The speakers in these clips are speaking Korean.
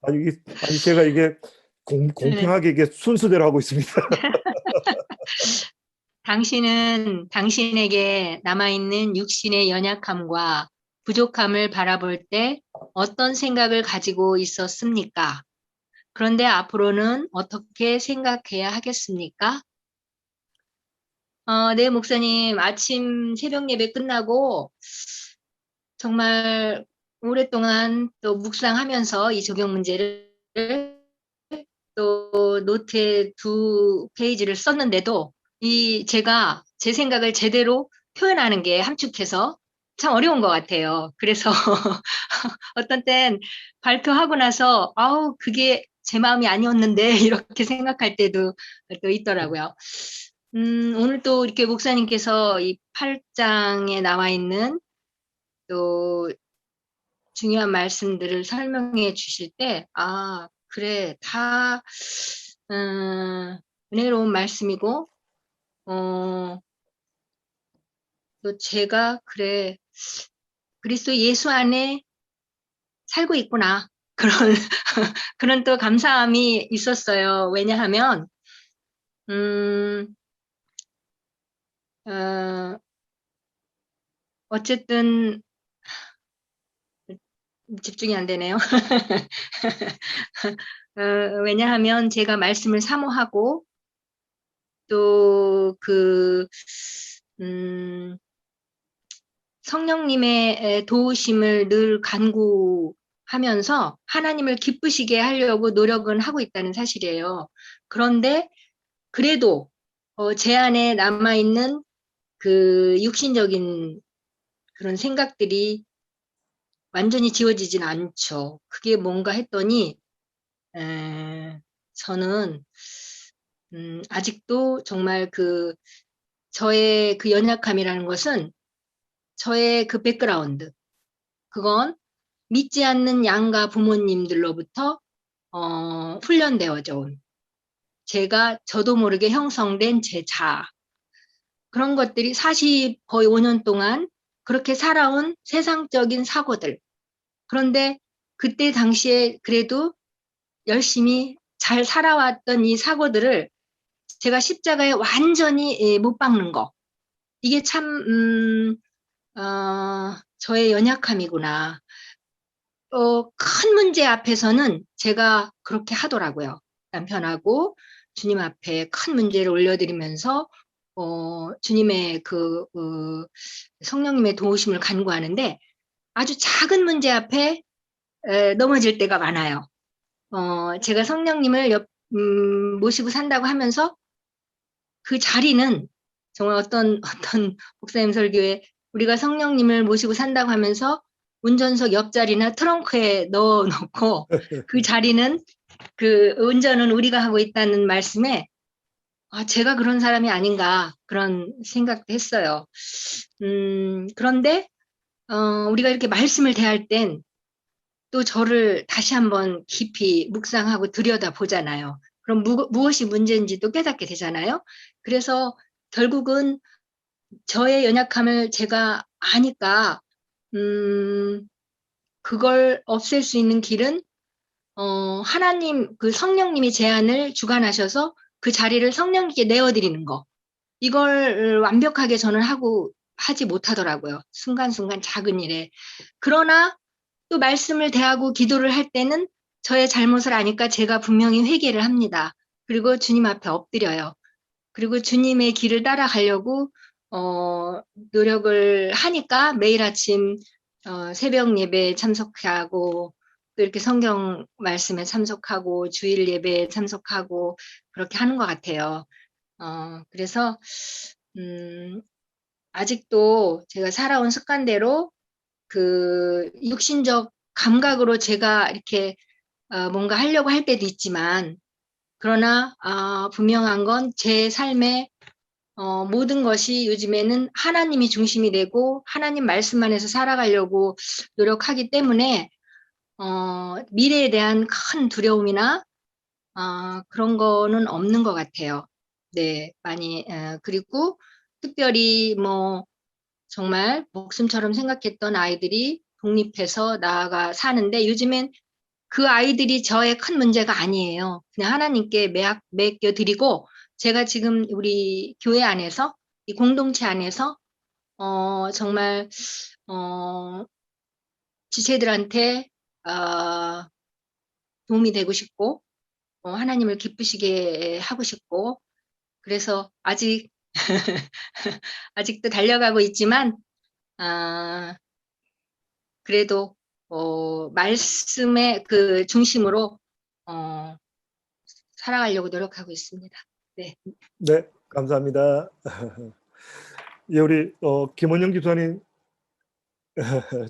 아니 제가 이게 네. 공평하게 이게 순서대로 하고 있습니다. 당신은 당신에게 남아있는 육신의 연약함과 부족함을 바라볼 때 어떤 생각을 가지고 있었습니까? 그런데 앞으로는 어떻게 생각해야 하겠습니까? 네, 목사님, 아침 새벽 예배 끝나고 정말 오랫동안 또 묵상하면서 이 적용 문제를 또 노트에 2페이지를 썼는데도 제가 제 생각을 제대로 표현하는 게 함축해서 참 어려운 것 같아요. 그래서 어떤 땐 발표하고 나서 아우 그게 제 마음이 아니었는데 이렇게 생각할 때도 또 있더라고요. 오늘 또 이렇게 목사님께서 이 8장에 나와 있는 또 중요한 말씀들을 설명해 주실 때, 아, 그래, 다, 은혜로운 말씀이고, 어, 또 제가, 그래, 그리스도 예수 안에 살고 있구나. 그런, 그런 또 감사함이 있었어요. 왜냐하면, 음, 어, 어쨌든, 집중이 안 되네요. 왜냐하면 제가 말씀을 사모하고, 또 음, 성령님의 도우심을 늘 간구하면서 하나님을 기쁘시게 하려고 노력은 하고 있다는 사실이에요. 그런데 그래도 제 안에 남아있는 그 육신적인 그런 생각들이 완전히 지워지진 않죠. 그게 뭔가 했더니 저는 아직도 정말 저의 그 연약함이라는 것은 저의 그 백그라운드, 그건 믿지 않는 양가 부모님들로부터 훈련되어져 온 제가 저도 모르게 형성된 제 자아, 그런 것들이 40 거의 5년 동안 그렇게 살아온 세상적인 사고들. 그런데 그때 당시에 그래도 열심히 잘 살아왔던 이 사고들을 제가 십자가에 완전히 못 박는 거. 이게 참 저의 연약함이구나. 큰 문제 앞에서는 제가 그렇게 하더라고요. 남편하고 주님 앞에 큰 문제를 올려드리면서, 주님의 성령님의 도우심을 간구하는데 아주 작은 문제 앞에 넘어질 때가 많아요. 제가 성령님을 모시고 산다고 하면서 그 자리는 정말 어떤 목사님 설교에 우리가 성령님을 모시고 산다고 하면서 운전석 옆자리나 트렁크에 넣어 놓고 그 자리는 그 운전은 우리가 하고 있다는 말씀에 제가 그런 사람이 아닌가 그런 생각도 했어요. 그런데 우리가 이렇게 말씀을 대할 땐 또 저를 다시 한번 깊이 묵상하고 들여다 보잖아요. 그럼 무엇이 문제인지 또 깨닫게 되잖아요. 그래서 결국은 저의 연약함을 제가 아니까, 음, 그걸 없앨 수 있는 길은, 하나님, 그 성령님이 제안을 주관하셔서 그 자리를 성령님께 내어드리는 거. 이걸 완벽하게 저는 하지 못하더라고요. 순간순간 작은 일에. 그러나 또 말씀을 대하고 기도를 할 때는 저의 잘못을 아니까 제가 분명히 회개를 합니다. 그리고 주님 앞에 엎드려요. 그리고 주님의 길을 따라가려고 노력을 하니까 매일 아침 새벽 예배에 참석하고 또 이렇게 성경 말씀에 참석하고 주일 예배에 참석하고 그렇게 하는 것 같아요. 그래서 아직도 제가 살아온 습관대로 그 육신적 감각으로 제가 이렇게 뭔가 하려고 할 때도 있지만 그러나 분명한 건 제 삶의 모든 것이 요즘에는 하나님이 중심이 되고 하나님 말씀 안에서 살아가려고 노력하기 때문에 미래에 대한 큰 두려움이나 그런 거는 없는 것 같아요. 네, 많이 그리고 특별히 뭐 정말 목숨처럼 생각했던 아이들이 독립해서 나아가 사는데 요즘엔 그 아이들이 저의 큰 문제가 아니에요. 그냥 하나님께 맡겨드리고 제가 지금 우리 교회 안에서 이 공동체 안에서 정말 지체들한테 도움이 되고 싶고 하나님을 기쁘시게 하고 싶고 그래서 아직도 달려가고 있지만 그래도 말씀의 그 중심으로 살아가려고 노력하고 있습니다. 네. 네, 감사합니다. 예, 우리 김원영 집사님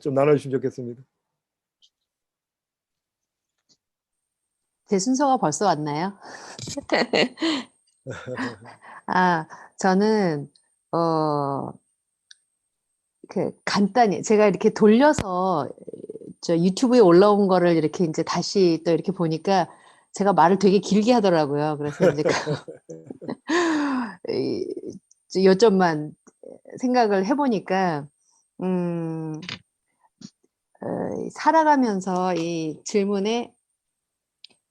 좀 나눠주시면 좋겠습니다. 제 순서가 벌써 왔나요? 저는 간단히 제가 이렇게 돌려서 저 유튜브에 올라온 거를 이렇게 이제 다시 또 이렇게 보니까 제가 말을 되게 길게 하더라고요. 그래서 이제 요점만 생각을 해보니까 살아가면서 이 질문에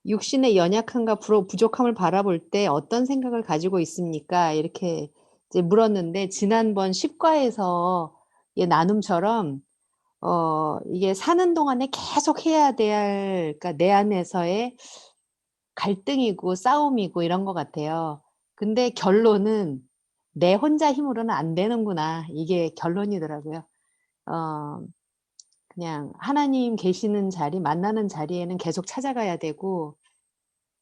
육신의 연약함과 부족함을 바라볼 때 어떤 생각을 가지고 있습니까? 이렇게 이제 물었는데 지난번 10과에서 나눔처럼 이게 사는 동안에 계속 해야 될 그러니까 내 안에서의 갈등이고 싸움이고 이런 것 같아요. 근데 결론은 내 혼자 힘으로는 안 되는구나. 이게 결론이더라고요. 그냥 하나님 계시는 자리, 만나는 자리에는 계속 찾아가야 되고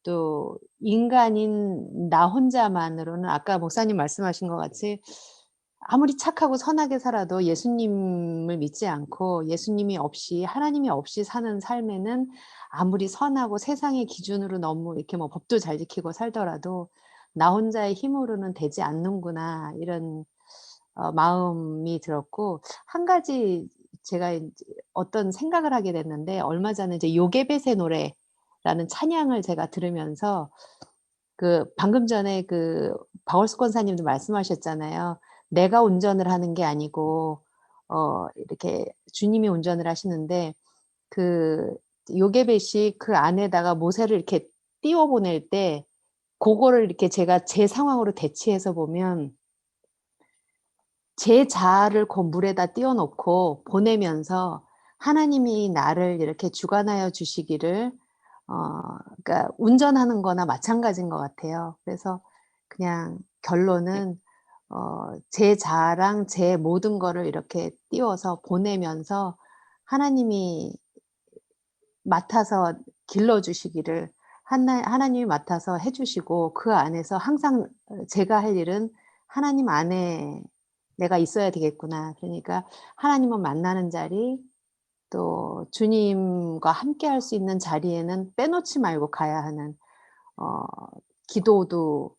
또 인간인 나 혼자만으로는 아까 목사님 말씀하신 것 같이 아무리 착하고 선하게 살아도 예수님을 믿지 않고 예수님이 없이 하나님이 없이 사는 삶에는 아무리 선하고 세상의 기준으로 너무 이렇게 뭐 법도 잘 지키고 살더라도 나 혼자의 힘으로는 되지 않는구나 이런 마음이 들었고 한 가지 제가 이제 어떤 생각을 하게 됐는데 얼마 전에 이제 요게벳의 노래라는 찬양을 제가 들으면서 방금 전에 바울스 권사님도 말씀하셨잖아요. 내가 운전을 하는 게 아니고 이렇게 주님이 운전을 하시는데 요게벳이 그 안에다가 모세를 이렇게 띄워 보낼 때 그거를 이렇게 제가 제 상황으로 대치해서 보면 제 자아를 그 물에다 띄워놓고 보내면서 하나님이 나를 이렇게 주관하여 주시기를 그러니까 운전하는 거나 마찬가지인 것 같아요. 그래서 그냥 결론은 제 자아랑 제 모든 거를 이렇게 띄워서 보내면서 하나님이 맡아서 길러주시기를 하나님이 맡아서 해주시고 그 안에서 항상 제가 할 일은 하나님 안에 내가 있어야 되겠구나. 그러니까 하나님을 만나는 자리 또 주님과 함께 할 수 있는 자리에는 빼놓지 말고 가야 하는 기도도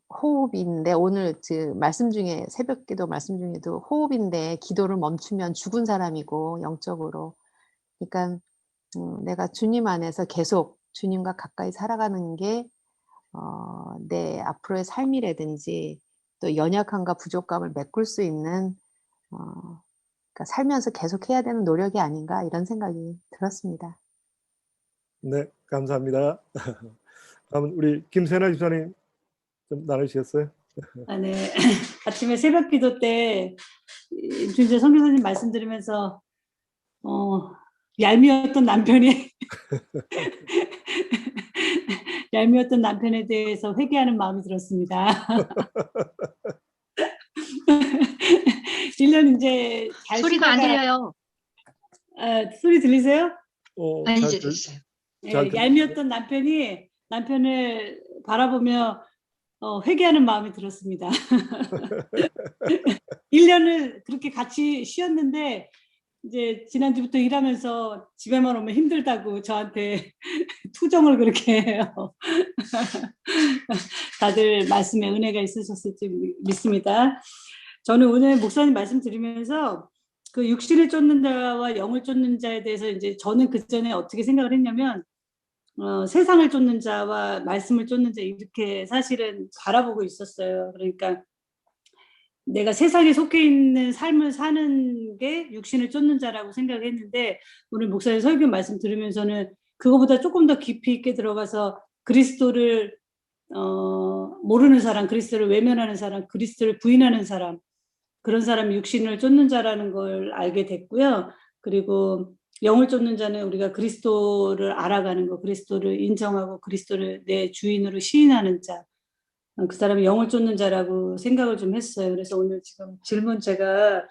호흡인데 오늘 말씀 중에 새벽기도 말씀 중에도 호흡인데 기도를 멈추면 죽은 사람이고 영적으로 그러니까 내가 주님 안에서 계속 주님과 가까이 살아가는 게 내 앞으로의 삶이라든지 또 연약함과 부족감을 메꿀 수 있는 그러니까 살면서 계속 해야 되는 노력이 아닌가 이런 생각이 들었습니다. 네, 감사합니다. 다음은 우리 김세나 집사님 좀 나누시겠어요? 네. 아침에 새벽기도 때 이제 선교사님 말씀 들으면서 얄미웠던 남편이 얄미웠던 남편에 대해서 회개하는 마음이 들었습니다. 1년 이제 잘 소리가 안 들려요. 소리 들리세요? 아니, 잘 이제 됐어요. 얄미웠던 남편을 바라보며 회개하는 마음이 들었습니다. 1년을 그렇게 같이 쉬었는데 이제 지난주부터 일하면서 집에만 오면 힘들다고 저한테 투정을 그렇게 해요. 다들 말씀에 은혜가 있으셨을지 믿습니다. 저는 오늘 목사님 말씀 들으면서 그 육신을 쫓는 자와 영을 쫓는 자에 대해서 이제 저는 그 전에 어떻게 생각을 했냐면 세상을 쫓는 자와 말씀을 쫓는 자 이렇게 사실은 바라보고 있었어요. 그러니까 내가 세상에 속해 있는 삶을 사는 게 육신을 쫓는 자라고 생각했는데 오늘 목사님 설교 말씀 들으면서는 그거보다 조금 더 깊이 있게 들어가서 그리스도를 모르는 사람, 그리스도를 외면하는 사람, 그리스도를 부인하는 사람, 그런 사람이 육신을 쫓는 자라는 걸 알게 됐고요. 그리고 영을 쫓는 자는 우리가 그리스도를 알아가는 거, 그리스도를 인정하고 그리스도를 내 주인으로 시인하는 자, 그 사람이 영을 쫓는 자라고 생각을 좀 했어요. 그래서 오늘 지금 질문 제가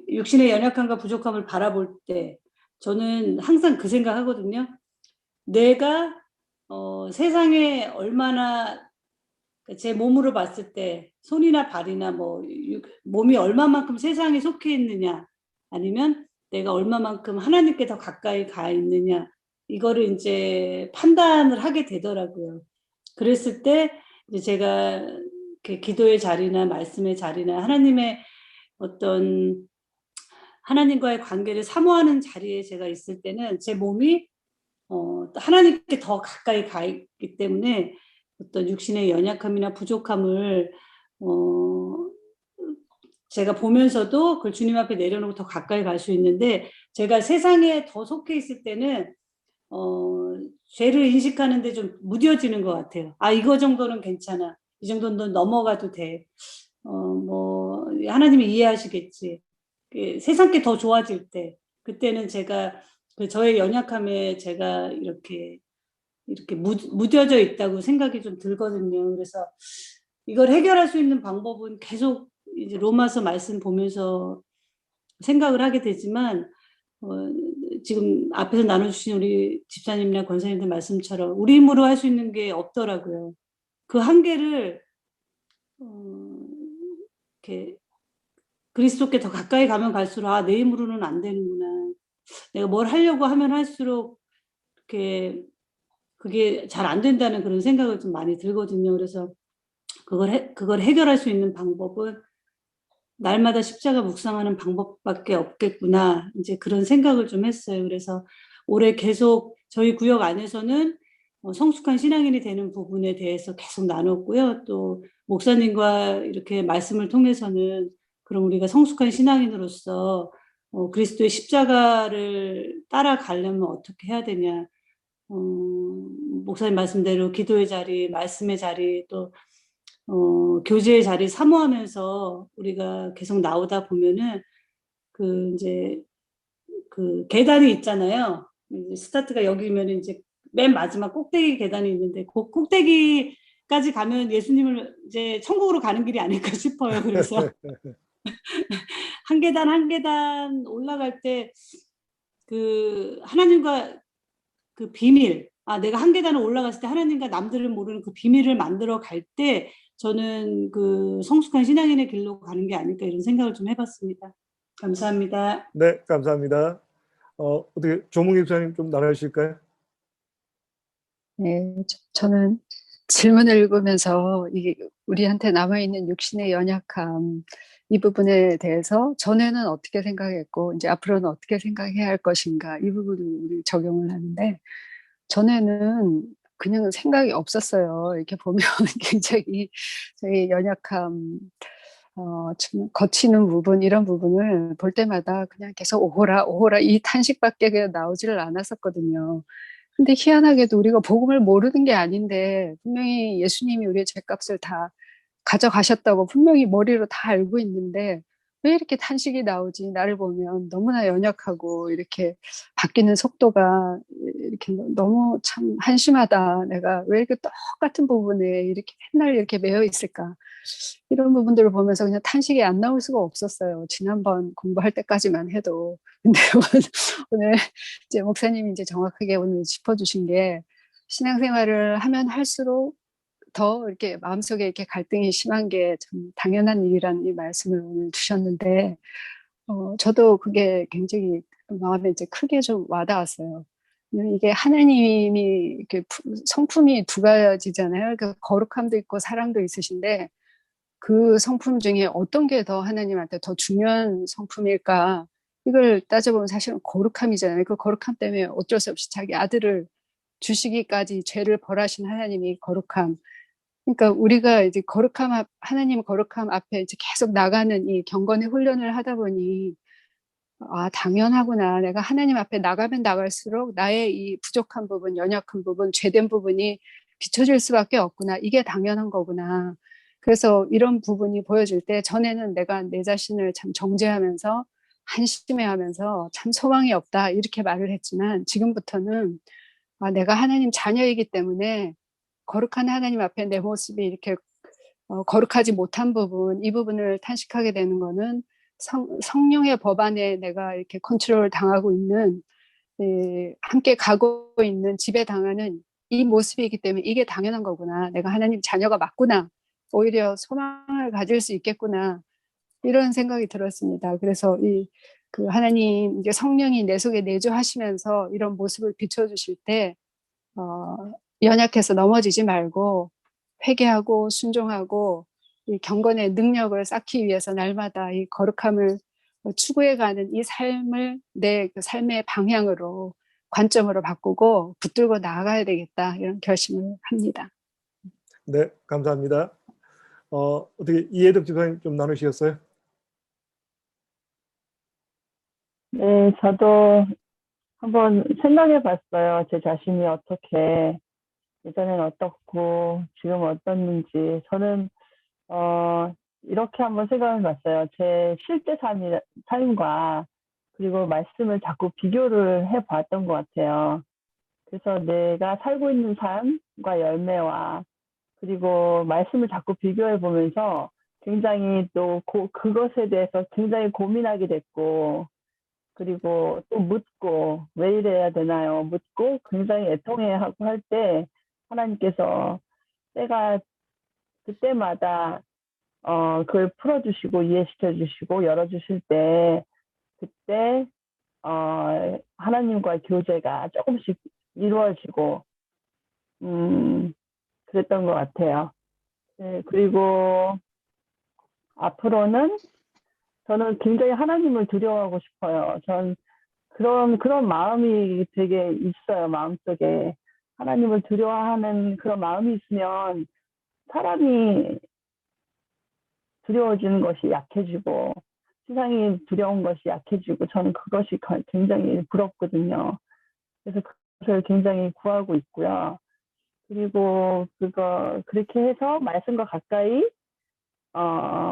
육신의 연약함과 부족함을 바라볼 때 저는 항상 그 생각하거든요. 내가 세상에 얼마나 제 몸으로 봤을 때 손이나 발이나 뭐 몸이 얼마만큼 세상에 속해 있느냐, 아니면 내가 얼마만큼 하나님께 더 가까이 가 있느냐, 이거를 이제 판단을 하게 되더라고요. 그랬을 때 이제 제가 기도의 자리나 말씀의 자리나 하나님의 어떤 하나님과의 관계를 사모하는 자리에 제가 있을 때는 제 몸이 하나님께 더 가까이 가 있기 때문에 어떤 육신의 연약함이나 부족함을 제가 보면서도 그걸 주님 앞에 내려놓고 더 가까이 갈 수 있는데, 제가 세상에 더 속해 있을 때는 죄를 인식하는데 좀 무뎌지는 것 같아요. 아, 이거 정도는 괜찮아. 이 정도는 넘어가도 돼. 뭐 하나님이 이해하시겠지. 세상 게 더 좋아질 때, 그때는 제가 저의 연약함에 제가 이렇게 무뎌져 있다고 생각이 좀 들거든요. 그래서 이걸 해결할 수 있는 방법은 계속 이제 로마서 말씀 보면서 생각을 하게 되지만, 지금 앞에서 나눠주신 우리 집사님이나 권사님들 말씀처럼 우리 힘으로 할 수 있는 게 없더라고요. 그 한계를 이렇게 그리스도께 더 가까이 가면 갈수록 아, 내 힘으로는 안 되는구나. 내가 뭘 하려고 하면 할수록 이렇게 그게 잘 안 된다는 그런 생각을 좀 많이 들거든요. 그래서 그걸 해결할 수 있는 방법은 날마다 십자가 묵상하는 방법밖에 없겠구나, 이제 그런 생각을 좀 했어요. 그래서 올해 계속 저희 구역 안에서는 성숙한 신앙인이 되는 부분에 대해서 계속 나눴고요. 또 목사님과 이렇게 말씀을 통해서는 그럼 우리가 성숙한 신앙인으로서 그리스도의 십자가를 따라가려면 어떻게 해야 되냐. 목사님 말씀대로 기도의 자리, 말씀의 자리, 또 교제의 자리 사모하면서 우리가 계속 나오다 보면은 이제 계단이 있잖아요. 이제 스타트가 여기면 이제 맨 마지막 꼭대기 계단이 있는데 그 꼭대기까지 가면 예수님을 이제 천국으로 가는 길이 아닐까 싶어요. 그래서 한 계단 한 계단 올라갈 때 하나님과 비밀, 내가 한 계단을 올라갔을 때 하나님과 남들은 모르는 그 비밀을 만들어 갈 때 저는 성숙한 신앙인의 길로 가는 게 아닐까, 이런 생각을 좀 해봤습니다. 감사합니다. 네, 감사합니다. 어떻게 조몽희 집사님 좀 나눠주실까요? 네, 저는 질문을 읽으면서 이게 우리한테 남아있는 육신의 연약함, 이 부분에 대해서 전에는 어떻게 생각했고 이제 앞으로는 어떻게 생각해야 할 것인가, 이 부분을 우리 적용을 하는데, 전에는 그냥 생각이 없었어요. 이렇게 보면 굉장히 저희 연약함, 좀 거치는 부분, 이런 부분을 볼 때마다 그냥 계속 오호라 오호라 이 탄식밖에 그냥 나오지를 않았었거든요. 근데 희한하게도 우리가 복음을 모르는 게 아닌데 분명히 예수님이 우리의 죄값을 다 가져가셨다고 분명히 머리로 다 알고 있는데 왜 이렇게 탄식이 나오지? 나를 보면 너무나 연약하고 이렇게 바뀌는 속도가 이렇게 너무 참 한심하다. 내가 왜 이렇게 똑같은 부분에 이렇게 맨날 이렇게 매여 있을까? 이런 부분들을 보면서 그냥 탄식이 안 나올 수가 없었어요. 지난번 공부할 때까지만 해도. 근데 오늘 이제 목사님이 이제 정확하게 오늘 짚어주신 게, 신앙생활을 하면 할수록 더 이렇게 마음속에 이렇게 갈등이 심한 게 참 당연한 일이라는 이 말씀을 오늘 주셨는데, 저도 그게 굉장히 마음에 이제 크게 좀 와닿았어요. 이게 하나님이 이렇게 성품이 두 가지잖아요. 그러니까 거룩함도 있고 사랑도 있으신데, 그 성품 중에 어떤 게 더 하나님한테 더 중요한 성품일까? 이걸 따져보면 사실은 거룩함이잖아요. 그 거룩함 때문에 어쩔 수 없이 자기 아들을 주시기까지 죄를 벌하신 하나님이 거룩함. 그러니까 우리가 이제 하나님 거룩함 앞에 이제 계속 나가는 이 경건의 훈련을 하다 보니 당연하구나. 내가 하나님 앞에 나가면 나갈수록 나의 이 부족한 부분, 연약한 부분, 죄된 부분이 비춰질 수밖에 없구나. 이게 당연한 거구나. 그래서 이런 부분이 보여질 때 전에는 내가 내 자신을 참 정죄하면서 한심해하면서 참 소망이 없다 이렇게 말을 했지만 지금부터는 내가 하나님 자녀이기 때문에 거룩한 하나님 앞에 내 모습이 이렇게 거룩하지 못한 부분, 이 부분을 탄식하게 되는 거는 성령의 법 안에 내가 이렇게 컨트롤 당하고 있는, 함께 가고 있는, 지배당하는 이 모습이기 때문에 이게 당연한 거구나. 내가 하나님 자녀가 맞구나. 오히려 소망을 가질 수 있겠구나. 이런 생각이 들었습니다. 그래서 그 하나님, 이제 성령이 내 속에 내주하시면서 이런 모습을 비춰주실 때, 연약해서 넘어지지 말고, 회개하고 순종하고 이 경건의 능력을 쌓기 위해서 날마다 이 거룩함을 추구해가는 이 삶을 내 그 삶의 방향으로 관점으로 바꾸고 붙들고 나아가야 되겠다 이런 결심을 합니다. 네, 감사합니다. 어떻게 이해덕 집사님 좀 나누시겠어요? 네, 저도 한번 생각해 봤어요. 제 자신이 어떻게, 예전엔 어떻고, 지금 어떻는지. 저는, 이렇게 한번 생각해 봤어요. 제 실제 삶과, 그리고 말씀을 자꾸 비교를 해 봤던 것 같아요. 그래서 내가 살고 있는 삶과 열매와, 그리고 말씀을 자꾸 비교해 보면서 굉장히 또 그것에 대해서 굉장히 고민하게 됐고, 그리고 또 묻고 왜 이래야 되나요? 묻고 굉장히 애통해하고 할 때 하나님께서 때가 그때마다 그걸 풀어주시고 이해시켜 주시고 열어주실 때 그때 하나님과의 교제가 조금씩 이루어지고 그랬던 것 같아요. 네, 그리고 앞으로는 저는 굉장히 하나님을 두려워하고 싶어요. 전 그런 마음이 되게 있어요. 마음속에 하나님을 두려워하는 그런 마음이 있으면 사람이 두려워지는 것이 약해지고 세상이 두려운 것이 약해지고 저는 그것이 굉장히 부럽거든요. 그래서 그것을 굉장히 구하고 있고요. 그리고 그렇게 해서 말씀과 가까이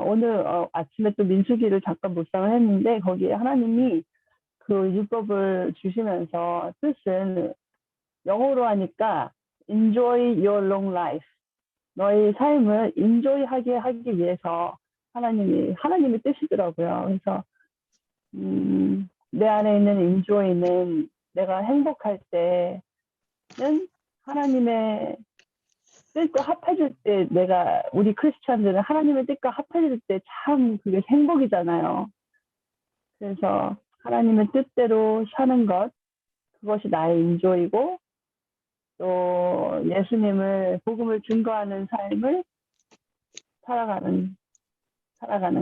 오늘 아침에 또 민수기를 잠깐 묵상을 했는데 거기에 하나님이 그 율법을 주시면서 뜻은 영어로 하니까 enjoy your long life. 너의 삶을 enjoy하게 하기 위해서 하나님의 뜻이더라고요. 그래서 내 안에 있는 enjoy는 내가 행복할 때는 하나님의 뜻과 합해질 때 우리 크리스찬들은 하나님의 뜻과 합해질 때 참 그게 행복이잖아요. 그래서 하나님의 뜻대로 사는 것, 그것이 나의 인조이고 또 예수님을 복음을 증거하는 삶을 살아가는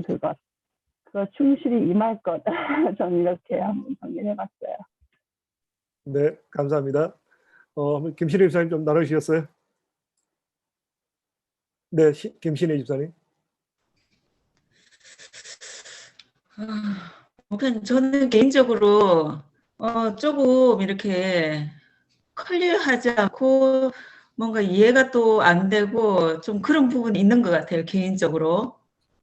그것 충실히 임할 것. 저는 이렇게 한번 정리해봤어요. 네, 감사합니다. 김신혜 집사님 좀 나누시겠어요? 네, 김신혜 집사님. 저는 개인적으로 조금 이렇게 클리어하지 않고 뭔가 이해가 또 안 되고 좀 그런 부분이 있는 것 같아요. 개인적으로.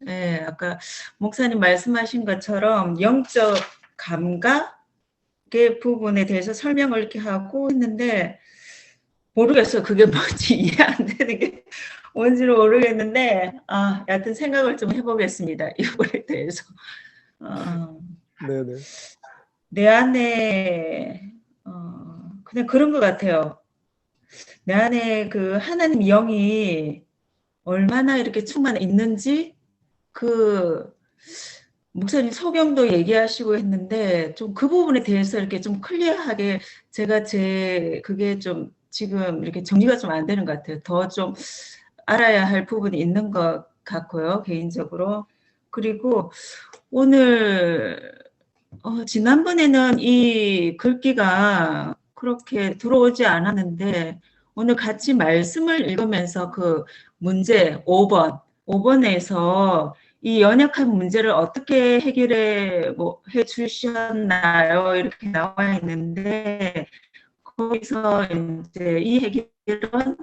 예, 아까 목사님 말씀하신 것처럼 영적 감각의 부분에 대해서 설명을 이렇게 하고 있는데 모르겠어요. 그게 뭔지 이해 안 되는 게 뭔지를 모르겠는데 여하튼 생각을 좀 해보겠습니다. 이 부분에 대해서. 네네. 내 안에 그냥 그런 것 같아요. 내 안에 그 하나님 영이 얼마나 이렇게 충만해 있는지 그 목사님 소경도 얘기하시고 했는데 좀 그 부분에 대해서 이렇게 좀 클리어하게 제가 그게 좀 지금 이렇게 정리가 좀 안 되는 것 같아요. 더 좀 알아야 할 부분이 있는 것 같고요, 개인적으로. 그리고 오늘 지난번에는 이 글귀가 그렇게 들어오지 않았는데 오늘 같이 말씀을 읽으면서 그 문제 5번에서 이 연약한 문제를 어떻게 해결해 해 주셨나요? 이렇게 나와 있는데 거기서 이제 이 해결은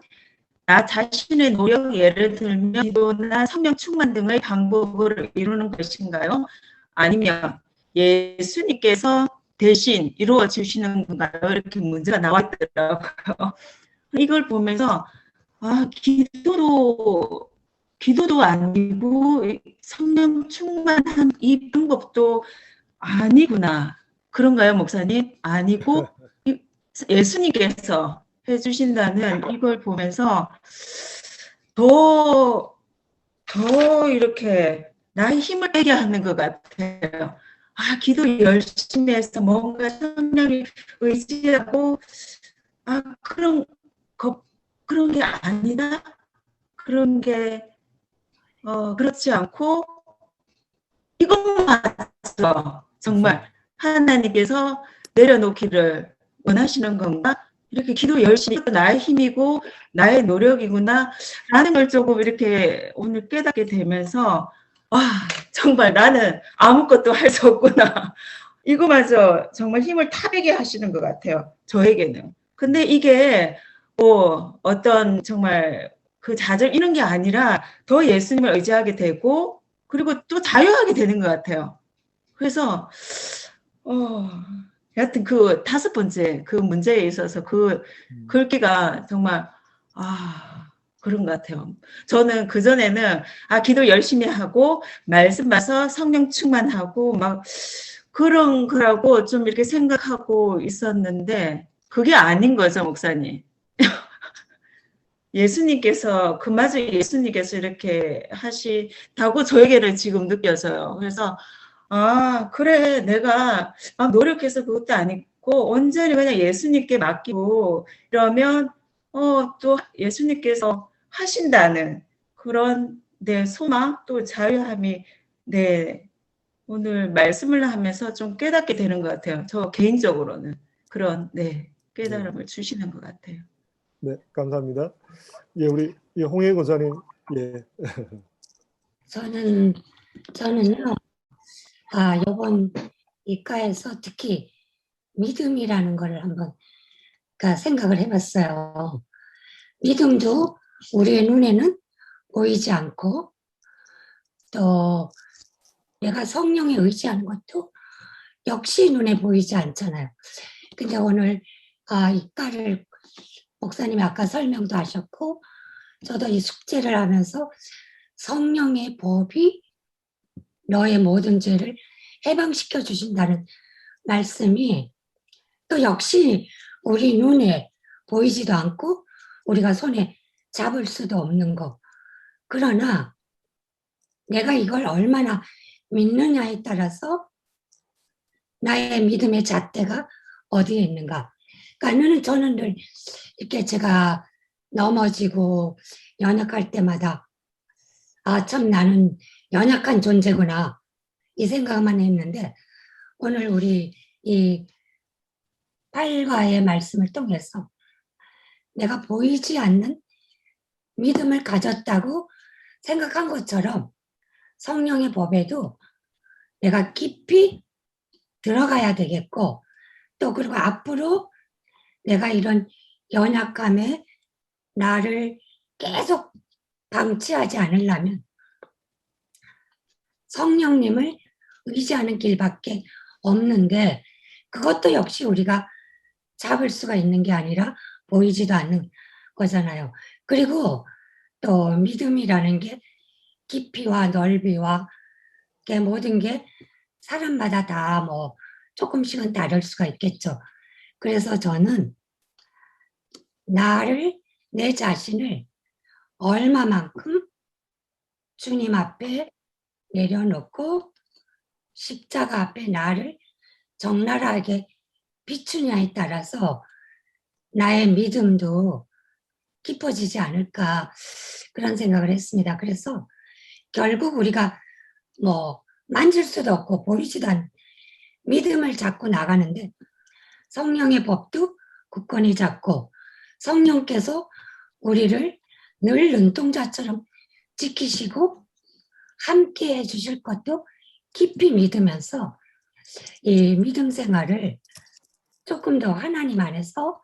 나 자신의 노력, 예를 들면 기도나 성령 충만 등의 방법을 이루는 것인가요? 아니면 예수님께서 대신 이루어 주시는 건가요? 이렇게 문제가 나와 있더라고요. 이걸 보면서 기도도 아니고 성령 충만한 이 방법도 아니구나. 그런가요, 목사님? 아니고 예수님께서 해주신다는 이걸 보면서 더 이렇게 나의 힘을 빼게 하는 것 같아요. 기도 열심히 해서 뭔가 성령을 의지하고 그런 게 아니다. 그런 게 그렇지 않고 이것만 정말 하나님께서 내려놓기를 원하시는 건가? 이렇게 기도 열심히 나의 힘이고 나의 노력이구나 라는 걸 조금 이렇게 오늘 깨닫게 되면서 정말 나는 아무것도 할 수 없구나. 이거마저 정말 힘을 타베게 하시는 것 같아요. 저에게는. 근데 이게 어떤 정말 그 좌절 이런 게 아니라 더 예수님을 의지하게 되고 그리고 또 자유하게 되는 것 같아요. 그래서 여하튼 그 5번째 그 문제에 있어서 그 글귀가 정말 그런 것 같아요. 저는 그전에는 기도 열심히 하고 말씀 봐서 성령 충만하고 막 그런 거라고 좀 이렇게 생각하고 있었는데 그게 아닌 거죠, 목사님. 예수님께서 그마저 예수님께서 이렇게 하시다고 저에게는 지금 느껴져요. 그래서 그래 내가 노력해서 그것도 아니고 온전히 그냥 예수님께 맡기고 이러면 또 예수님께서 하신다는 그런 내 소망 또 자유함이 오늘 말씀을 하면서 좀 깨닫게 되는 것 같아요. 저 개인적으로는 그런 깨달음을 주시는 것 같아요. 네, 감사합니다. 예, 우리 홍혜 권사님, 예. 저는요, 요번 이과에서 특히 믿음이라는 걸 한번 생각을 해봤어요. 믿음도 우리의 눈에는 보이지 않고 또 내가 성령에 의지하는 것도 역시 눈에 보이지 않잖아요. 근데 오늘 이과를 목사님이 아까 설명도 하셨고 저도 이 숙제를 하면서 성령의 법이 너의 모든 죄를 해방시켜 주신다는 말씀이 또 역시 우리 눈에 보이지도 않고 우리가 손에 잡을 수도 없는 거. 그러나 내가 이걸 얼마나 믿느냐에 따라서 나의 믿음의 잣대가 어디에 있는가. 그러니까 저는 늘 이렇게 제가 넘어지고 연약할 때마다 참 나는 연약한 존재구나 이 생각만 했는데 오늘 우리 이 8과의 말씀을 통해서 내가 보이지 않는 믿음을 가졌다고 생각한 것처럼 성령의 법에도 내가 깊이 들어가야 되겠고 또 그리고 앞으로 내가 이런 연약함에 나를 계속 방치하지 않으려면 성령님을 의지하는 길밖에 없는데 그것도 역시 우리가 잡을 수가 있는 게 아니라 보이지도 않는 거잖아요. 그리고 또 믿음이라는 게 깊이와 넓이와 모든 게 사람마다 다 뭐 조금씩은 다를 수가 있겠죠. 그래서 저는 내 자신을 얼마만큼 주님 앞에 내려놓고 십자가 앞에 나를 적나라하게 비추냐에 따라서 나의 믿음도 깊어지지 않을까 그런 생각을 했습니다. 그래서 결국 우리가 뭐 만질 수도 없고 보이지도 않는 믿음을 잡고 나가는데 성령의 법도 굳건히 잡고 성령께서 우리를 늘 눈동자처럼 지키시고 함께 해주실 것도 깊이 믿으면서 이 믿음 생활을 조금 더 하나님 안에서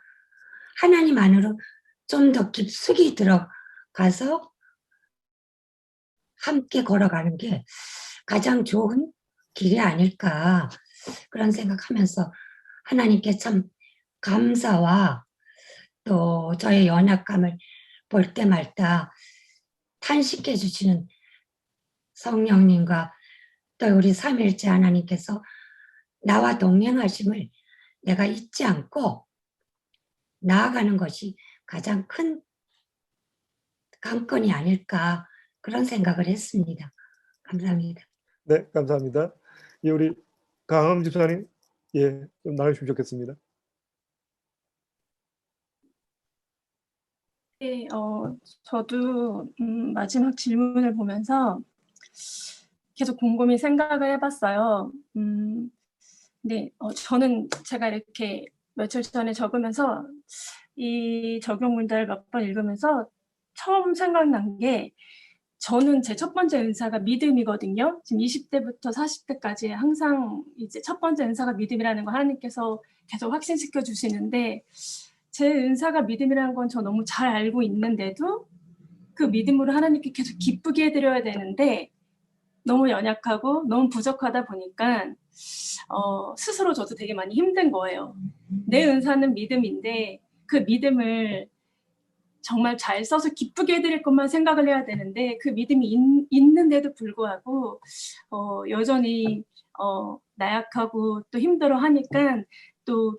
하나님 안으로 좀 더 깊숙이 들어가서 함께 걸어가는 게 가장 좋은 길이 아닐까 그런 생각하면서 하나님께 참 감사와 또 저의 연약감을 볼 때마다 탄식해 주시는 성령님과 또 우리 삼위일체 하나님께서 나와 동행하심을 내가 잊지 않고 나아가는 것이 가장 큰 관건이 아닐까 그런 생각을 했습니다. 감사합니다. 네, 감사합니다. 예, 우리 강함 집사님, 예, 좀 나누시면 좋겠습니다. 네, 저도 마지막 질문을 보면서 계속 곰곰이 생각을 해봤어요. 네, 저는 제가 이렇게 며칠 전에 적으면서 이 적용문자를 몇 번 읽으면서 처음 생각난 게 저는 제 첫 번째 은사가 믿음이거든요. 지금 20대부터 40대까지 항상 이제 첫 번째 은사가 믿음이라는 거 하나님께서 계속 확신시켜 주시는데 제 은사가 믿음이라는 건 저 너무 잘 알고 있는데도 그 믿음으로 하나님께 계속 기쁘게 해드려야 되는데 너무 연약하고 너무 부족하다 보니까 스스로 저도 되게 많이 힘든 거예요. 내 은사는 믿음인데 그 믿음을 정말 잘 써서 기쁘게 해드릴 것만 생각을 해야 되는데 그 믿음이 있는데도 불구하고 여전히 나약하고 또 힘들어 하니까 또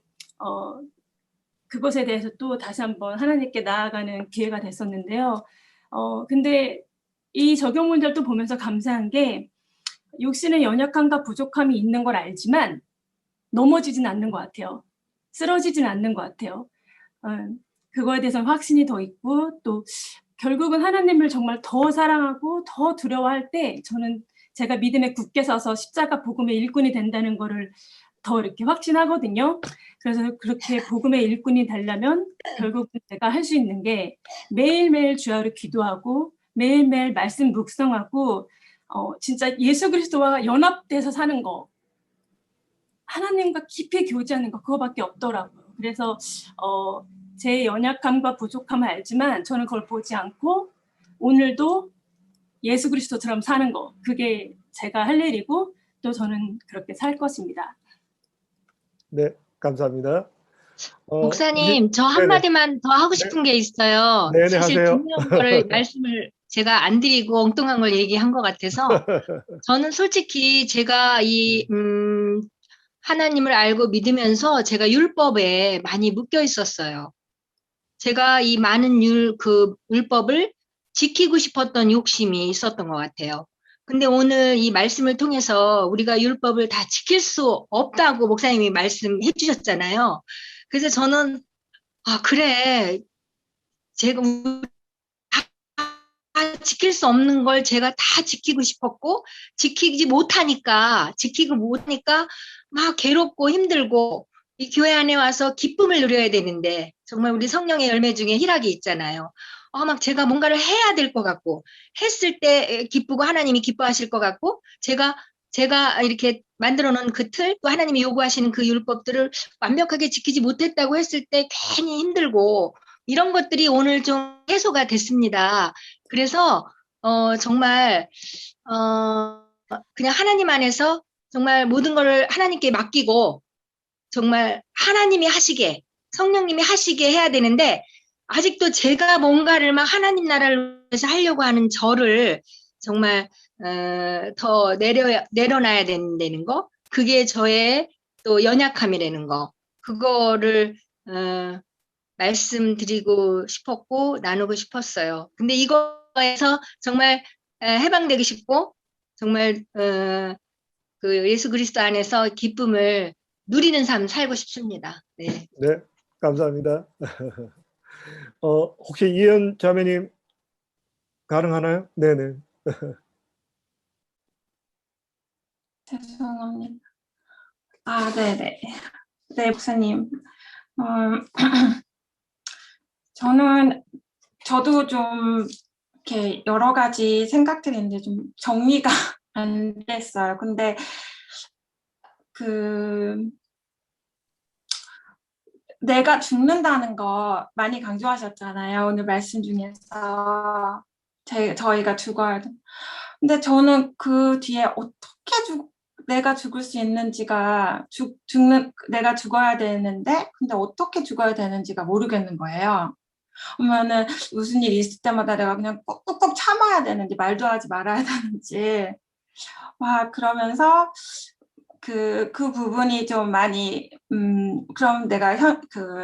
그것에 대해서 또 다시 한번 하나님께 나아가는 기회가 됐었는데요. 근데 이 적용문제를 또 보면서 감사한 게 육신의 연약함과 부족함이 있는 걸 알지만 넘어지진 않는 것 같아요. 쓰러지진 않는 것 같아요. 그거에 대해서는 확신이 더 있고 또 결국은 하나님을 정말 더 사랑하고 더 두려워할 때 저는 제가 믿음에 굳게 서서 십자가 복음의 일꾼이 된다는 거를 더 이렇게 확신하거든요. 그래서 그렇게 복음의 일꾼이 되려면 결국 제가 할 수 있는 게 매일매일 주야로 기도하고 매일매일 말씀 묵상하고 진짜 예수 그리스도와 연합돼서 사는 거, 하나님과 깊이 교제하는 거, 그거밖에 없더라고요. 그래서 제 연약함과 부족함을 알지만 저는 그걸 보지 않고 오늘도 예수 그리스도처럼 사는 거, 그게 제가 할 일이고 또 저는 그렇게 살 것입니다. 네, 감사합니다. 목사님, 저 한마디만 더 하고 싶은 게 있어요. 네네, 사실 하세요. 중요한 거를 말씀을 제가 안 드리고 엉뚱한 걸 얘기한 것 같아서 저는 솔직히 제가 이 하나님을 알고 믿으면서 제가 율법에 많이 묶여 있었어요. 제가 이 많은 율법을 지키고 싶었던 욕심이 있었던 것 같아요. 근데 오늘 이 말씀을 통해서 우리가 율법을 다 지킬 수 없다고 목사님이 말씀해 주셨잖아요. 그래서 저는 그래, 제가 다 지킬 수 없는 걸 제가 다 지키고 싶었고 지키지 못하니까 막 괴롭고 힘들고 이 교회 안에 와서 기쁨을 누려야 되는데 정말 우리 성령의 열매 중에 희락이 있잖아요. 막 제가 뭔가를 해야 될 것 같고 했을 때 기쁘고 하나님이 기뻐하실 것 같고 제가 이렇게 만들어 놓은 그 틀, 또 하나님이 요구하시는 그 율법들을 완벽하게 지키지 못했다고 했을 때 괜히 힘들고 이런 것들이 오늘 좀 해소가 됐습니다. 그래서 정말 그냥 하나님 안에서 정말 모든 것을 하나님께 맡기고 정말 하나님이 하시게, 성령님이 하시게 해야 되는데 아직도 제가 뭔가를 막 하나님 나라를 위해서 하려고 하는 저를 정말 더 내려놔야 된다는 거, 그게 저의 또 연약함이라는 거, 그거를 말씀드리고 싶었고 나누고 싶었어요. 근데 이거에서 정말 해방되고 싶고 정말 그 예수 그리스도 안에서 기쁨을 누리는 삶 살고 싶습니다. 네. 네, 감사합니다. 혹시 이현 자매님 가능하나요? 네네. 죄송합니다. 네네. 네, 목사님. 저도 좀 이렇게 여러 가지 생각들이 있는데 좀 정리가 안 됐어요. 근데 내가 죽는다는 거 많이 강조하셨잖아요. 오늘 말씀 중에서 저희가 죽어야 돼. 근데 저는 그 뒤에 어떻게 내가 죽을 수 있는지가 내가 죽어야 되는데 근데 어떻게 죽어야 되는지가 모르겠는 거예요. 그러면은 무슨 일이 있을 때마다 내가 그냥 꾹꾹꾹 참아야 되는지 말도 하지 말아야 되는지 그러면서 그 부분이 좀 많이 그럼 내가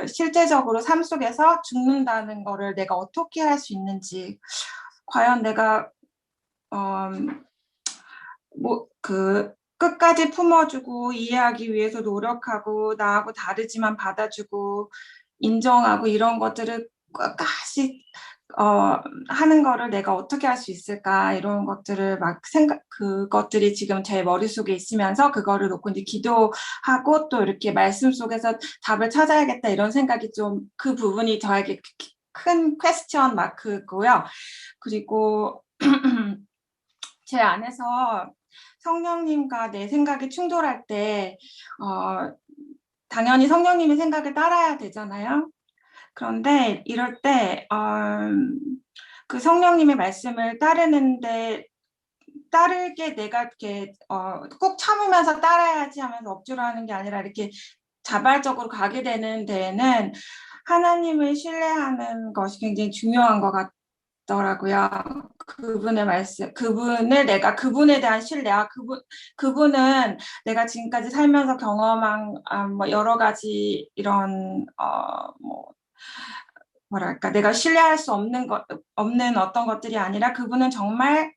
실제적으로 삶 속에서 죽는다는 거를 내가 어떻게 할 수 있는지 과연 내가 끝까지 품어주고 이해하기 위해서 노력하고 나하고 다르지만 받아주고 인정하고 이런 것들을 끝까지 하는 거를 내가 어떻게 할 수 있을까 이런 것들을 그것들이 지금 제 머릿속에 있으면서 그거를 놓고 이제 기도하고 또 이렇게 말씀 속에서 답을 찾아야겠다 이런 생각이 좀 그 부분이 저에게 큰 퀘스천 마크고요. 그리고 제 안에서 성령님과 내 생각이 충돌할 때 당연히 성령님의 생각을 따라야 되잖아요. 그런데 이럴 때 그 성령님의 말씀을 따르게 내가 이렇게 꼭 참으면서 따라야지 하면서 억지로 하는 게 아니라 이렇게 자발적으로 가게 되는 데에는 하나님을 신뢰하는 것이 굉장히 중요한 것 같더라고요. 그분의 말씀, 내가 그분에 대한 신뢰와 그분은 내가 지금까지 살면서 경험한 여러 가지 이런 뭐랄까 내가 신뢰할 수 없는 어떤 것들이 아니라 그분은 정말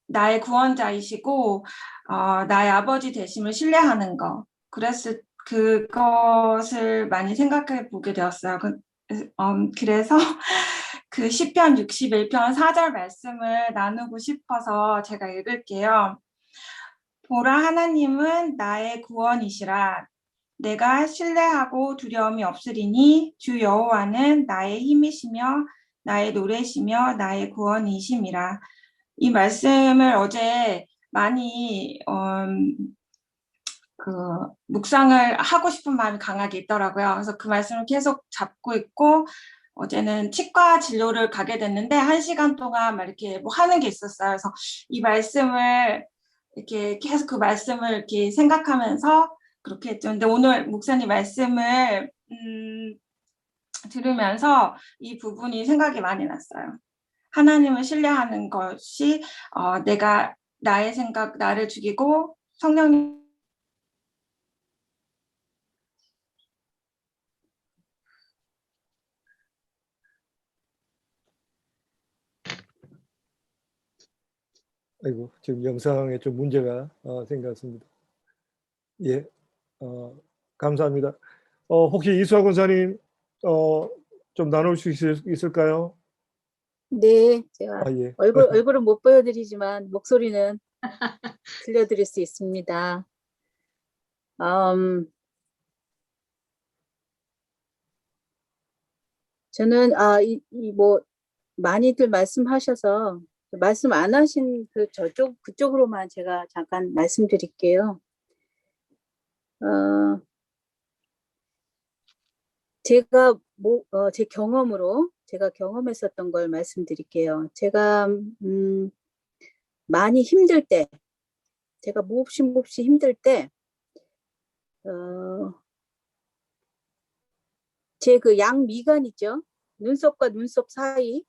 나의 구원자이시고 나의 아버지 되심을 신뢰하는 거. 그것을 많이 생각해 보게 되었어요. 그래서 그 시편 61편 4절 말씀을 나누고 싶어서 제가 읽을게요. 보라 하나님은 나의 구원이시라. 내가 신뢰하고 두려움이 없으리니 주 여호와는 나의 힘이시며 나의 노래시며 나의 구원이심이라. 이 말씀을 어제 많이 묵상을 하고 싶은 마음이 강하게 있더라고요. 그래서 그 말씀을 계속 잡고 있고 어제는 치과 진료를 가게 됐는데 1시간 동안 막 이렇게 뭐 하는 게 있었어요. 그래서 이 말씀을 이렇게 계속 그 말씀을 이렇게 생각하면서 그렇게 했죠. 근데 오늘 목사님 말씀을 들으면서 이 부분이 생각이 많이 났어요. 하나님을 신뢰하는 것이 내가 나의 생각, 나를 죽이고 성령님 아이고, 지금 영상에 좀 문제가 생겼습니다. 예, 감사합니다. 혹시 이수아 권사님 좀 나눌 수 있을까요? 네, 제가 예. 얼굴은 못 보여드리지만 목소리는 들려드릴 수 있습니다. 저는 뭐 많이들 말씀하셔서 말씀 안 하신 그쪽으로만 제가 잠깐 말씀드릴게요. 제가 제 경험으로 제가 경험했었던 걸 말씀드릴게요. 제가 많이 힘들 때, 제가 몹시 힘들 때, 제 그 양미간 있죠? 눈썹과 눈썹 사이,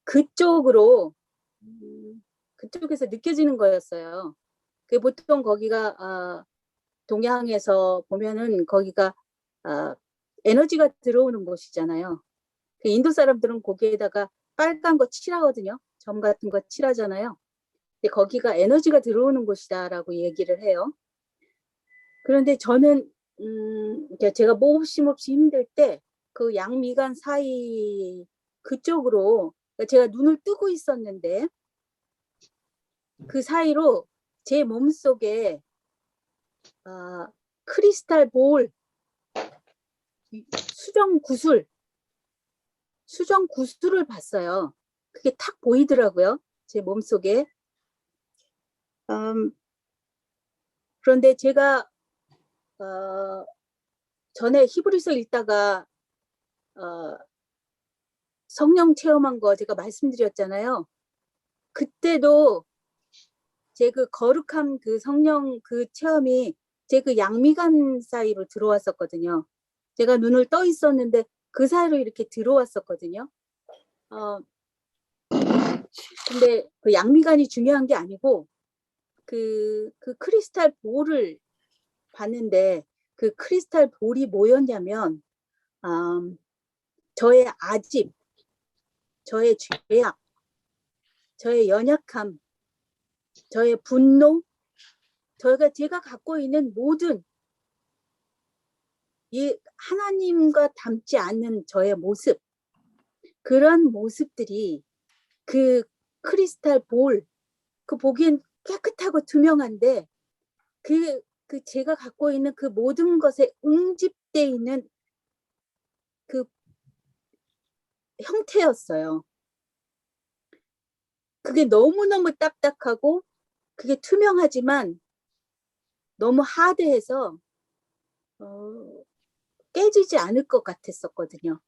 그쪽으로 그쪽에서 느껴지는 거였어요. 그 보통 거기가 동양에서 보면은 거기가 에너지가 들어오는 곳이잖아요. 그 인도 사람들은 거기에다가 빨간 거 칠하거든요. 점 같은 거 칠하잖아요. 근데 거기가 에너지가 들어오는 곳이다라고 얘기를 해요. 그런데 저는 제가 몹시 힘들 때 그 양미간 사이 그쪽으로 제가 눈을 뜨고 있었는데 그 사이로 제 몸속에 크리스탈 볼 수정 구슬을 봤어요. 그게 탁 보이더라고요. 제 몸속에. 그런데 제가 전에 히브리서 읽다가 성령 체험한 거 제가 말씀드렸잖아요. 그때도 제 그 거룩한 그 성령 그 체험이 제 그 양미간 사이로 들어왔었거든요. 제가 눈을 떠 있었는데 그 사이로 이렇게 들어왔었거든요. 근데 그 양미간이 중요한 게 아니고 그 크리스탈 볼을 봤는데 그 크리스탈 볼이 뭐였냐면 저의 아집, 저의 죄악, 저의 연약함, 저의 분노, 제가 갖고 있는 모든 이 하나님과 닮지 않는 저의 모습, 그런 모습들이 그 크리스탈 볼, 그 보기엔 깨끗하고 투명한데 그 제가 갖고 있는 그 모든 것에 응집돼 있는 그 형태였어요. 그게 너무너무 딱딱하고 그게 투명하지만 너무 하드해서 깨지지 않을 것 같았었거든요.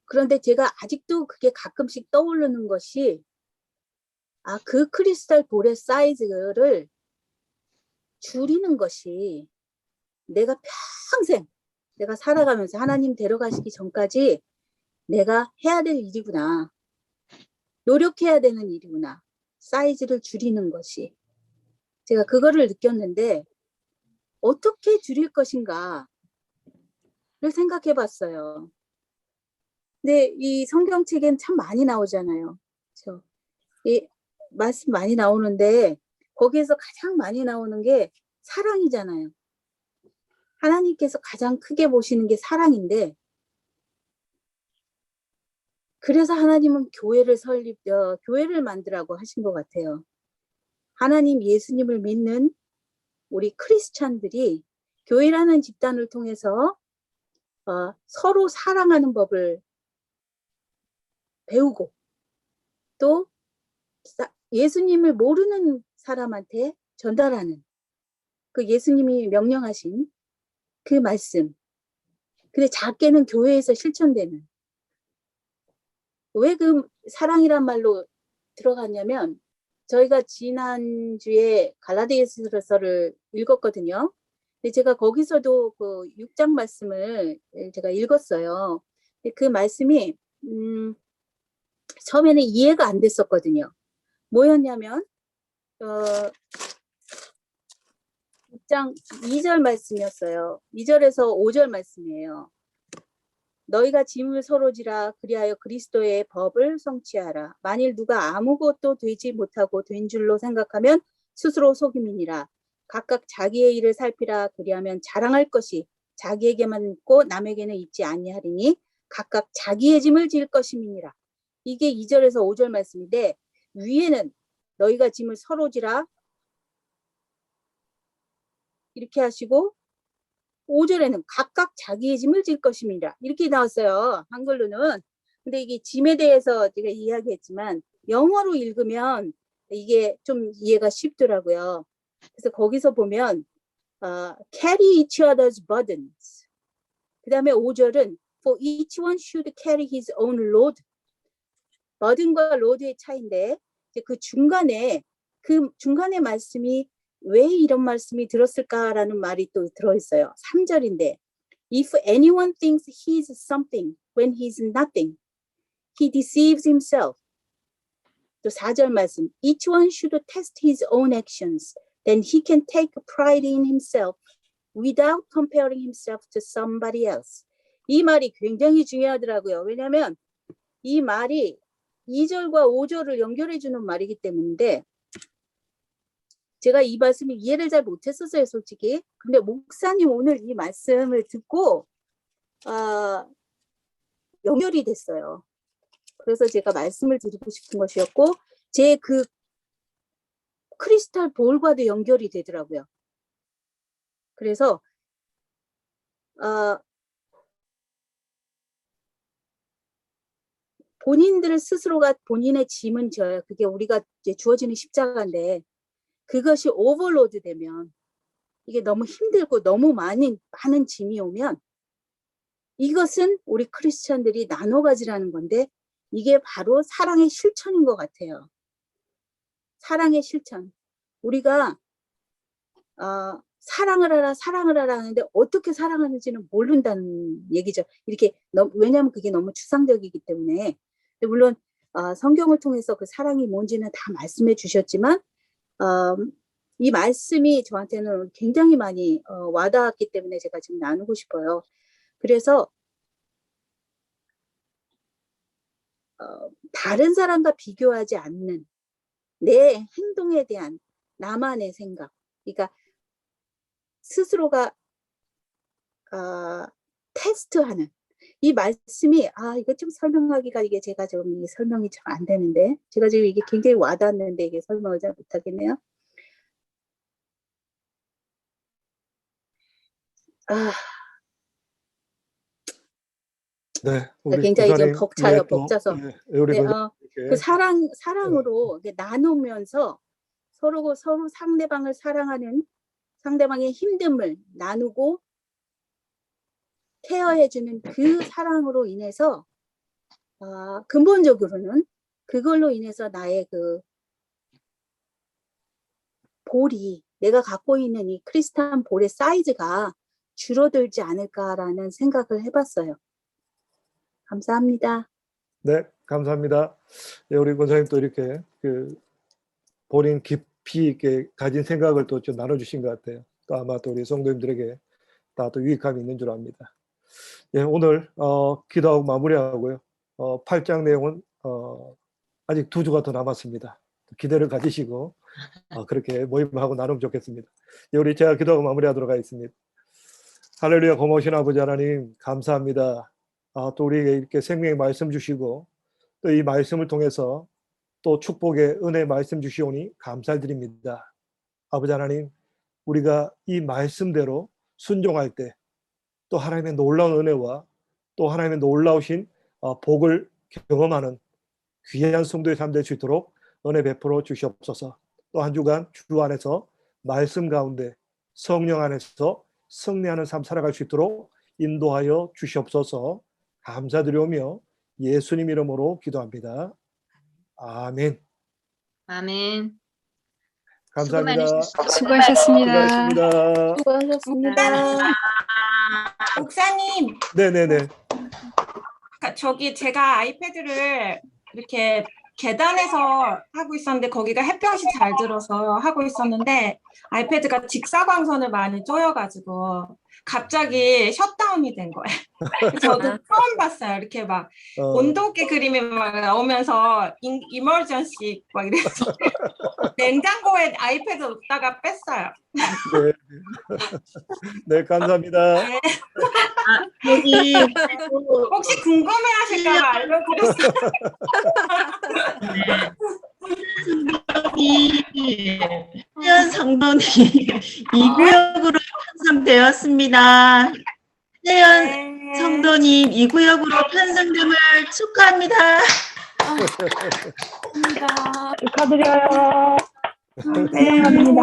그런데 제가 아직도 그게 가끔씩 떠오르는 것이 그 크리스탈 볼의 사이즈를 줄이는 것이 내가 평생 내가 살아가면서 하나님 데려가시기 전까지 내가 해야 될 일이구나. 노력해야 되는 일이구나. 사이즈를 줄이는 것이. 제가 그거를 느꼈는데 어떻게 줄일 것인가를 생각해 봤어요. 근데 이 성경책엔 참 많이 나오잖아요. 그렇죠? 이 말씀 많이 나오는데 거기에서 가장 많이 나오는 게 사랑이잖아요. 하나님께서 가장 크게 보시는 게 사랑인데 그래서 하나님은 교회를 만들라고 하신 것 같아요. 하나님 예수님을 믿는 우리 크리스찬들이 교회라는 집단을 통해서 서로 사랑하는 법을 배우고 또 예수님을 모르는 사람한테 전달하는 그 예수님이 명령하신 그 말씀. 근데 작게는 교회에서 실천되는. 왜 그 사랑이란 말로 들어갔냐면 저희가 지난주에 갈라디아서를 읽었거든요. 근데 제가 거기서도 그 6장 말씀을 제가 읽었어요. 근데 그 말씀이 처음에는 이해가 안 됐었거든요. 뭐였냐면 6장 2절 말씀이었어요. 2절에서 5절 말씀이에요. 너희가 짐을 서로 지라 그리하여 그리스도의 법을 성취하라. 만일 누가 아무것도 되지 못하고 된 줄로 생각하면 스스로 속임이니라. 각각 자기의 일을 살피라. 그리하면 자랑할 것이 자기에게만 있고 남에게는 있지 아니하리니 각각 자기의 짐을 질 것임이니라. 이게 2절에서 5절 말씀인데 위에는 너희가 짐을 서로 지라 이렇게 하시고 5절에는 각각 자기의 짐을 질 것입니다. 이렇게 나왔어요. 한글로는. 근데 이게 짐에 대해서 제가 이야기했지만 영어로 읽으면 이게 좀 이해가 쉽더라고요. 그래서 거기서 보면 carry each other's burdens. 그 다음에 5절은 for each one should carry his own load. burden과 load의 차이인데 그 중간에 말씀이 왜 이런 말씀이 들었을까라는 말이 또 들어있어요. 3절인데 If anyone thinks he is something when he is nothing, he deceives himself. 또 4절 말씀 Each one should test his own actions. Then he can take pride in himself without comparing himself to somebody else. 이 말이 굉장히 중요하더라고요. 왜냐하면 이 말이 2절과 5절을 연결해주는 말이기 때문인데 제가 이 말씀을 이해를 잘 못했었어요, 솔직히. 근데 목사님 오늘 이 말씀을 듣고 연결이 됐어요. 그래서 제가 말씀을 드리고 싶은 것이었고 제 그 크리스탈 볼과도 연결이 되더라고요. 그래서 본인들 스스로가 본인의 짐은 져요. 그게 우리가 이제 주어지는 십자가인데 그것이 오버로드 되면 이게 너무 힘들고 너무 많은 짐이 오면 이것은 우리 크리스찬들이 나눠 가지라는 건데 이게 바로 사랑의 실천인 것 같아요. 사랑의 실천. 우리가 사랑을 하라 하는데 어떻게 사랑하는지는 모른다는 얘기죠. 이렇게 왜냐하면 그게 너무 추상적이기 때문에. 물론 성경을 통해서 그 사랑이 뭔지는 다 말씀해 주셨지만 이 말씀이 저한테는 굉장히 많이 와닿았기 때문에 제가 지금 나누고 싶어요. 그래서 다른 사람과 비교하지 않는 내 행동에 대한 나만의 생각, 그러니까 스스로가 테스트하는 이 말씀이 이거 좀 설명하기가 이게 제가 좀 설명이 잘 안 되는데 제가 지금 이게 굉장히 와닿는데 이게 설명을 잘 못하겠네요. 네, 우리 굉장히 좀 목사님, 벅차요. 또, 벅차서. 우리 네, 이렇게 그 사랑으로 이렇게 나누면서 서로 상대방을 사랑하는 상대방의 힘듦을 나누고 케어해주는 그 사랑으로 인해서 근본적으로는 그걸로 인해서 나의 그 볼이 내가 갖고 있는 이 크리스탈 볼의 사이즈가 줄어들지 않을까라는 생각을 해봤어요. 감사합니다. 네, 감사합니다. 네, 우리 권사님 또 이렇게 본인 깊이 있게 가진 생각을 또 좀 나눠주신 것 같아요. 또 아마 또 우리 성도님들에게 다 또 유익함이 있는 줄 압니다. 예, 오늘 기도하고 마무리하고요. 8장 내용은 아직 2주가 더 남았습니다. 기대를 가지시고 그렇게 모임하고 나누면 좋겠습니다. 예, 우리 제가 기도하고 마무리하도록 하겠습니다. 할렐루야, 고마우신 아버지 하나님 감사합니다. 또 우리에게 이렇게 생명의 말씀 주시고 또 이 말씀을 통해서 또 축복의 은혜 말씀 주시오니 감사드립니다. 아버지 하나님, 우리가 이 말씀대로 순종할 때 또 하나님의 놀라운 은혜와 또 하나님의 놀라우신 복을 경험하는 귀한 성도의 삶 될 수 있도록 은혜 베풀어 주시옵소서. 또 한 주간 주 안에서 말씀 가운데 성령 안에서 승리하는 삶 살아갈 수 있도록 인도하여 주시옵소서. 감사드리오며 예수님 이름으로 기도합니다. 아멘. 아멘. 감사합니다. 수고하셨습니다. 수고하셨습니다. 목사님, 네네네. 저기 제가 아이패드를 이렇게 계단에서 하고 있었는데 거기가 햇볕이 잘 들어서 하고 있었는데 아이패드가 직사광선을 많이 쪼여가지고 갑자기 셧다운이 된 거예요. 저도 처음 봤어요. 이렇게 막 온도계 그림이 막 나오면서 이머전시 막 이래서 냉장고에 아이패드 놓다가 뺐어요. 네, 네 감사합니다. 네. 혹시 궁금해하실까 봐 알려드렸어요. 현 성도님 2구역으로 편성되었습니다. 현 성도님 2구역으로 편성됨을 축하합니다. 축하드려요. 네. 감사합니다.